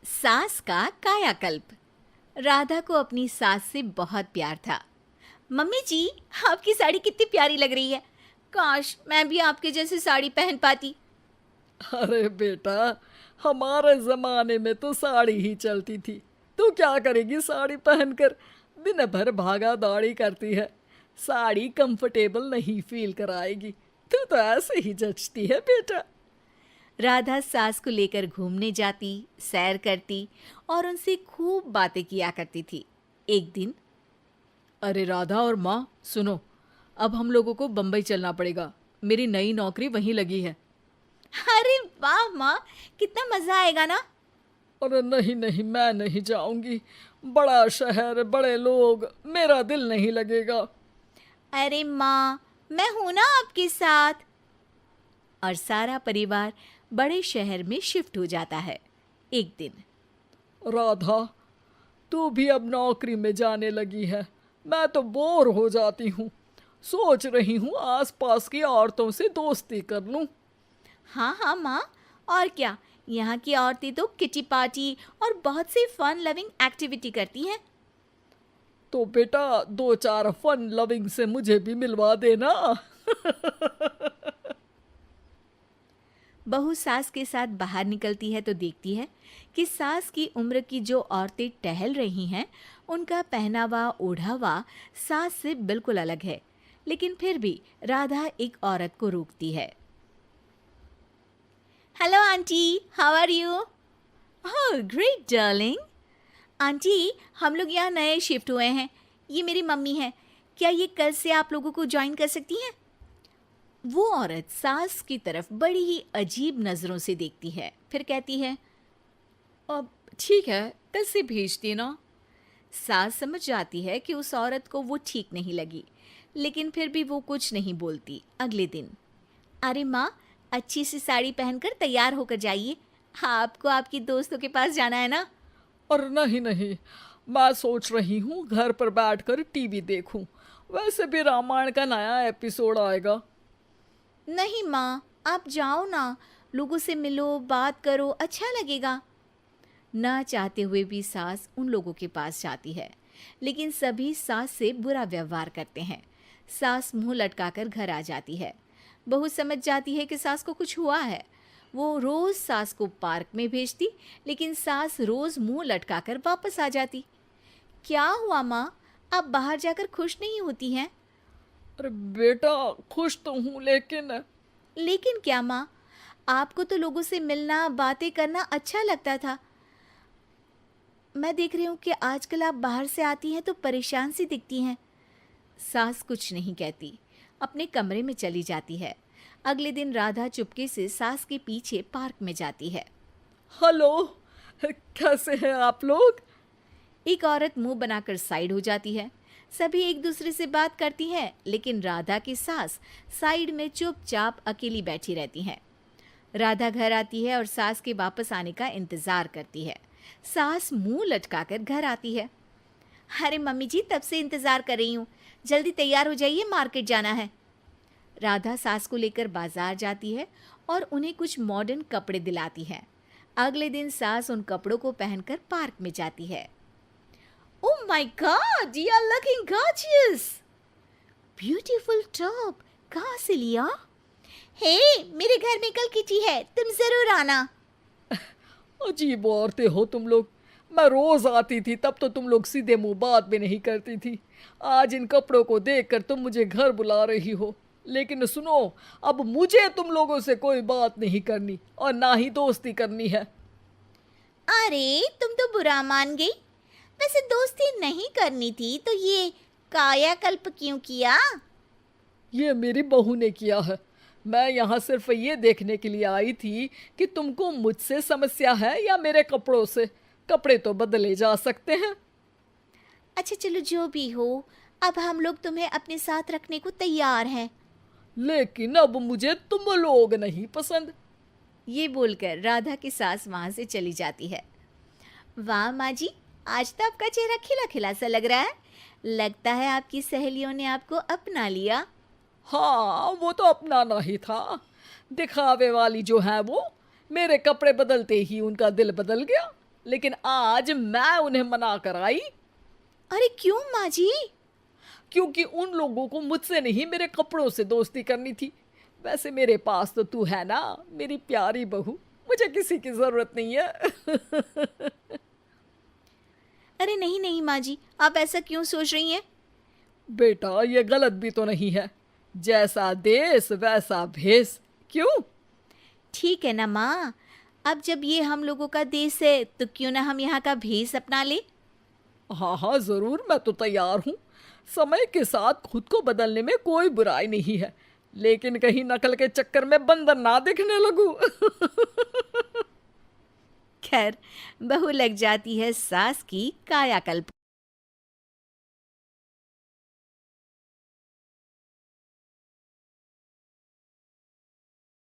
सास का कायाकल्प। राधा को अपनी सास से बहुत प्यार था। मम्मी जी, आपकी साड़ी कितनी प्यारी लग रही है। काश मैं भी आपके जैसी साड़ी पहन पाती। अरे बेटा, हमारे जमाने में तो साड़ी ही चलती थी। तू क्या करेगी साड़ी पहनकर? दिन भर भागा दौड़ी करती है। साड़ी कंफर्टेबल नहीं फील कराएगी। तू तो ऐसे ही जचती है बेटा। राधा सास को लेकर घूमने जाती, सैर करती और उनसे खूब बातें किया करती थी। एक दिन, अरे राधा और माँ सुनो, अब हम लोगों को बम्बई चलना पड़ेगा। मेरी नई नौकरी वहीं लगी है। अरे वाह माँ, कितना मजा आएगा ना। अरे नहीं नहीं, मैं नहीं जाऊंगी। बड़ा शहर, बड़े लोग, मेरा दिल नहीं लगेगा। अरे माँ, मैं हूं ना आपके साथ। और सारा परिवार बड़े शहर में शिफ्ट हो जाता है। एक दिन, राधा, तू भी अब नौकरी में जाने लगी है। मैं तो बोर हो जाती हूँ। सोच रही हूँ आसपास की औरतों से दोस्ती कर लूँ। हाँ हाँ माँ, और क्या। यहाँ की औरतें तो किटी पार्टी और बहुत सी फन लविंग एक्टिविटी करती हैं। तो बेटा, दो चार फन लविंग से मुझे भी मिलवा देना। बहू सास के साथ बाहर निकलती है तो देखती है कि सास की उम्र की जो औरतें टहल रही हैं, उनका पहनावा ओढ़ावा सास से बिल्कुल अलग है। लेकिन फिर भी राधा एक औरत को रोकती है। Hello aunty, how are you? Oh great darling. Aunty, हम लोग यहाँ नए शिफ्ट हुए हैं। ये मेरी मम्मी है। क्या ये कल से आप लोगों को ज्वाइन कर सकती हैं? वो औरत सास की तरफ बड़ी ही अजीब नज़रों से देखती है, फिर कहती है, अब ठीक है, कल से भेज देना। सास समझ जाती है कि उस औरत को वो ठीक नहीं लगी, लेकिन फिर भी वो कुछ नहीं बोलती। अगले दिन, अरे माँ, अच्छी सी साड़ी पहनकर तैयार होकर जाइए। आपको आपकी दोस्तों के पास जाना है ना। और नहीं नहीं, मैं सोच रही हूँ घर पर बैठकर टीवी देखूं। वैसे भी रामायण का नया एपिसोड आएगा। नहीं माँ, आप जाओ ना, लोगों से मिलो, बात करो, अच्छा लगेगा। ना चाहते हुए भी सास उन लोगों के पास जाती है, लेकिन सभी सास से बुरा व्यवहार करते हैं। सास मुंह लटकाकर घर आ जाती है। बहू समझ जाती है कि सास को कुछ हुआ है। वो रोज सास को पार्क में भेजती, लेकिन सास रोज मुंह लटकाकर वापस आ जाती। क्या हुआ माँ, आप बाहर जाकर खुश नहीं होती हैं? अरे बेटा, खुश तो हूँ लेकिन लेकिन क्या माँ, आपको तो लोगों से मिलना, बातें करना अच्छा लगता था। मैं देख रही हूँ कि आजकल आप बाहर से आती हैं तो परेशान सी दिखती हैं। सास कुछ नहीं कहती, अपने कमरे में चली जाती है। अगले दिन राधा चुपके से सास के पीछे पार्क में जाती है। हेलो, कैसे हैं आप लोग? एक औरत मुंह बनाकर साइड हो जाती है। सभी एक दूसरे से बात करती हैं, लेकिन राधा की सास साइड में चुपचाप अकेली बैठी रहती हैं। राधा घर आती है और सास के वापस आने का इंतजार करती है। सास मुंह लटकाकर घर आती है। अरे मम्मी जी, तब से इंतजार कर रही हूँ, जल्दी तैयार हो जाइए, मार्केट जाना है। राधा सास को लेकर बाजार जाती है और उन्हें कुछ मॉडर्न कपड़े दिलाती है। अगले दिन सास उन कपड़ों को पहनकर पार्क में जाती है। Oh my God, you are looking gorgeous. Beautiful top, कहाँ से लिया? हे, मेरे घर में कल किटी है, तुम जरूर आना। अजीब औरतें हो तुम लोग। मैं रोज आती थी तब तो तुम लोग सीधे मुंह बात भी नहीं करती थी। आज इन कपड़ों को देखकर तुम मुझे घर बुला रही हो। लेकिन सुनो, अब मुझे तुम लोगों से कोई बात नहीं करनी और ना ही दोस्ती करनी है। अरे तुम तो बुरा मान गई। वैसे दोस्ती नहीं करनी थी तो ये कायाकल्प क्यों किया? ये मेरी बहू ने किया है। मैं यहाँ सिर्फ ये देखने के लिए आई थी कि तुमको मुझसे समस्या है या मेरे कपड़ों से। कपड़े तो बदले जा सकते हैं। अच्छा चलो, जो भी हो, अब हम लोग तुम्हें अपने साथ रखने को तैयार हैं। लेकिन अब मुझे तुम लोग नहीं पसंद। ये बोलकर राधा की सास वहां से चली जाती है। वाह माँ जी, आज तो आपका चेहरा खिला खिला सा लग रहा है। लगता है आपकी सहेलियों ने आपको अपना लिया। हाँ, वो तो अपनाना ही था। दिखावे वाली जो है वो, मेरे कपड़े बदलते ही उनका दिल बदल गया। लेकिन आज मैं उन्हें मना कर आई, अरे क्यों माँ जी? क्योंकि उन लोगों को मुझसे नहीं मेरे कपड़ों से दोस्ती करनी थी। वैसे मेरे पास तो तू है ना, मेरी प्यारी बहू, मुझे किसी की जरूरत नहीं है। अरे नहीं नहीं माँ जी, आप ऐसा क्यों सोच रही हैं? बेटा ये गलत भी तो नहीं है, जैसा देश वैसा भेष। क्यों? ठीक है ना माँ, अब जब ये हम लोगों का देश है तो क्यों ना हम यहाँ का भेष अपना ले। हाँ हाँ जरूर, मैं तो तैयार हूँ। समय के साथ खुद को बदलने में कोई बुराई नहीं है, लेकिन कहीं नकल के चक्कर में बंदर ना दिखने लगूं। खैर, बहू लग जाती है सास की कायाकल्प।